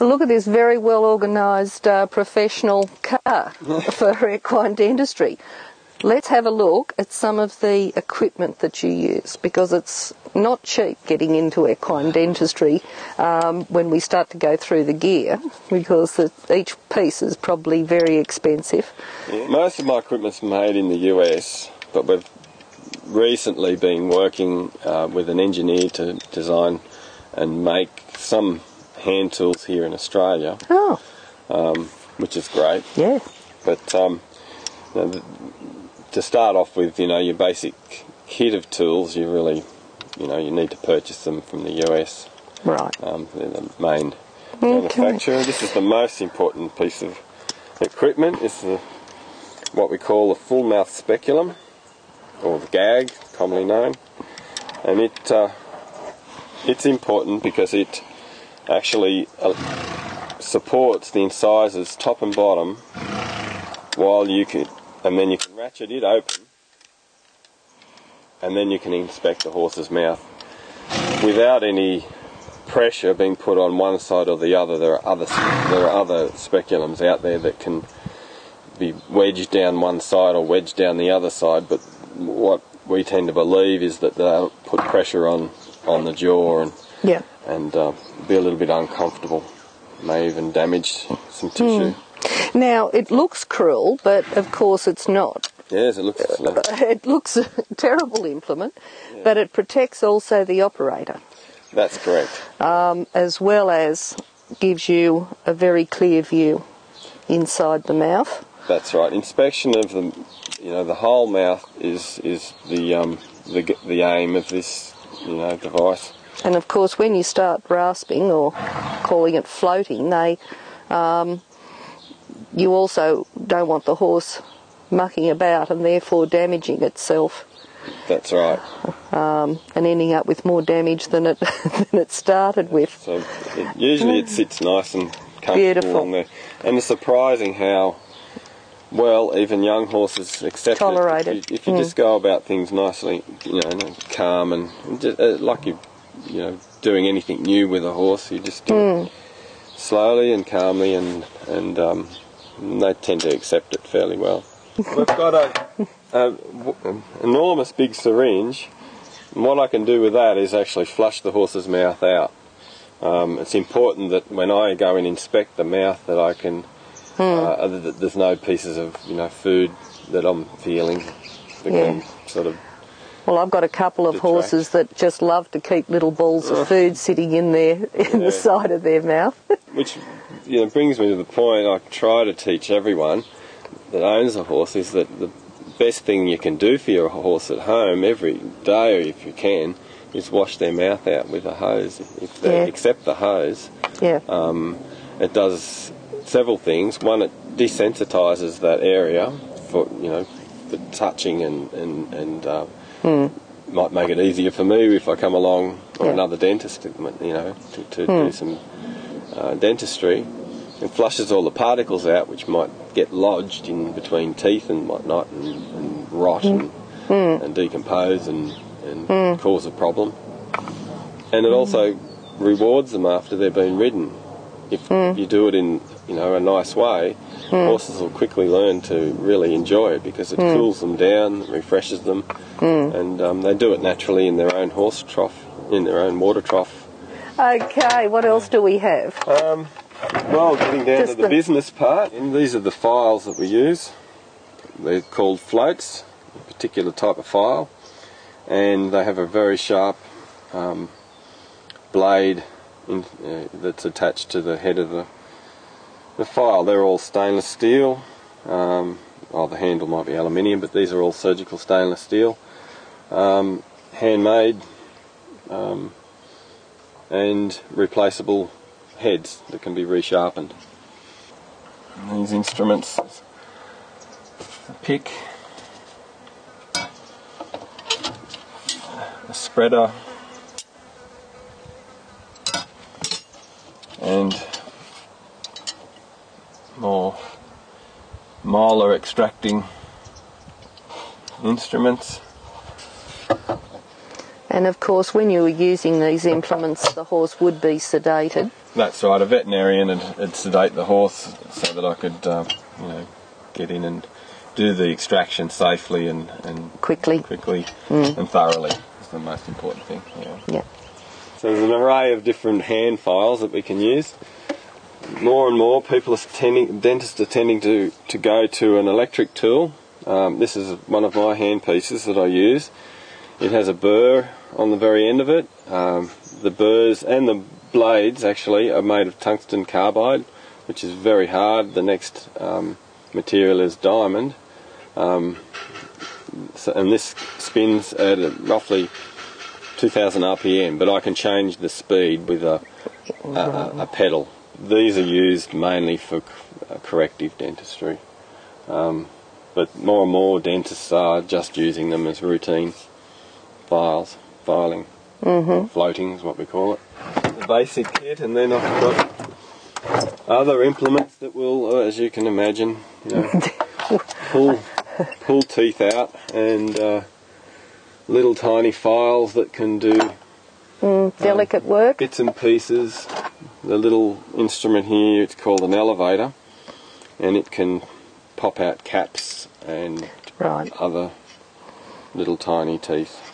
Look at this very well organised professional car for equine dentistry. Let's have a look at some of the equipment that you use, because it's not cheap getting into equine dentistry when we start to go through the gear, because each piece is probably very expensive. Yeah, most of my equipment's made in the US, but we've recently been working with an engineer to design and make some hand tools here in Australia, which is great. Yeah. But to start off with, your basic kit of tools, you really, you need to purchase them from the US. Right. They're the main manufacturer. This is the most important piece of equipment. It's what we call a full mouth speculum, or the gag, commonly known. And it's important because it actually supports the incisors top and bottom, and then you can ratchet it open, and then you can inspect the horse's mouth without any pressure being put on one side or the other. There are other speculums out there that can be wedged down one side or wedged down the other side, but what we tend to believe is that they'll put pressure on the jaw and be a little bit uncomfortable, may even damage some tissue. Now, it looks cruel, but of course it's not. Yes, it looks It looks a terrible implement, but it protects also the operator. That's correct. As well as gives you a very clear view inside the mouth. That's right. Inspection of the whole mouth is the aim of this device. And of course, when you start rasping, or calling it floating, you also don't want the horse mucking about and therefore damaging itself. That's right. And ending up with more damage than it started with. So usually it sits nice and comfortable on there. And it's surprising how well even young horses accept tolerate it. If you just go about things nicely, calm and just, like you're doing anything new with a horse, you just do it slowly and calmly, and they tend to accept it fairly well. We've got an enormous big syringe, and what I can do with that is actually flush the horse's mouth out. It's important that when I go and inspect the mouth that I can, that there's no pieces of food that I'm feeling that can sort of. Well, I've got a couple of horses that just love to keep little balls of food sitting in the side of their mouth. Which brings me to the point I try to teach everyone that owns a horse is that the best thing you can do for your horse at home every day, or if you can, is wash their mouth out with a hose. If they accept the hose, it does several things. One, it desensitizes that area for for touching and might make it easier for me if I come along, or another dentist, to do some dentistry, and flushes all the particles out which might get lodged in between teeth and whatnot, and rot and decompose and cause a problem. And it also rewards them after they've been ridden. If you do it in a nice way, horses will quickly learn to really enjoy it, because it cools them down, refreshes them, and they do it naturally in their own horse trough, in their own water trough. Okay, what else do we have? Well, getting down to the business part, and these are the files that we use. They're called floats, a particular type of file, and they have a very sharp blade that's attached to the head of the file. They're all stainless steel. The handle might be aluminium, but these are all surgical stainless steel, handmade, and replaceable heads that can be resharpened. And these instruments, a pick, a spreader, and more molar extracting instruments. And of course, when you were using these implements, the horse would be sedated. That's right. A veterinarian had sedate the horse so that I could, get in and do the extraction safely and Quickly and thoroughly. Is the most important thing. Yeah. So there's an array of different hand files that we can use. More and more people dentists are tending to go to an electric tool. This is one of my hand pieces that I use. It has a burr on the very end of it. The burrs and the blades actually are made of tungsten carbide, which is very hard. The next material is diamond. And this spins at roughly 2000 RPM, but I can change the speed with a pedal. These are used mainly for corrective dentistry, but more and more dentists are just using them as routine filing, floating is what we call it. The basic kit, and then I've got other implements that will, as you can imagine, pull teeth out, and little tiny files that can do delicate work. Bits and pieces. The little instrument here, it's called an elevator, and it can pop out caps and other little tiny teeth.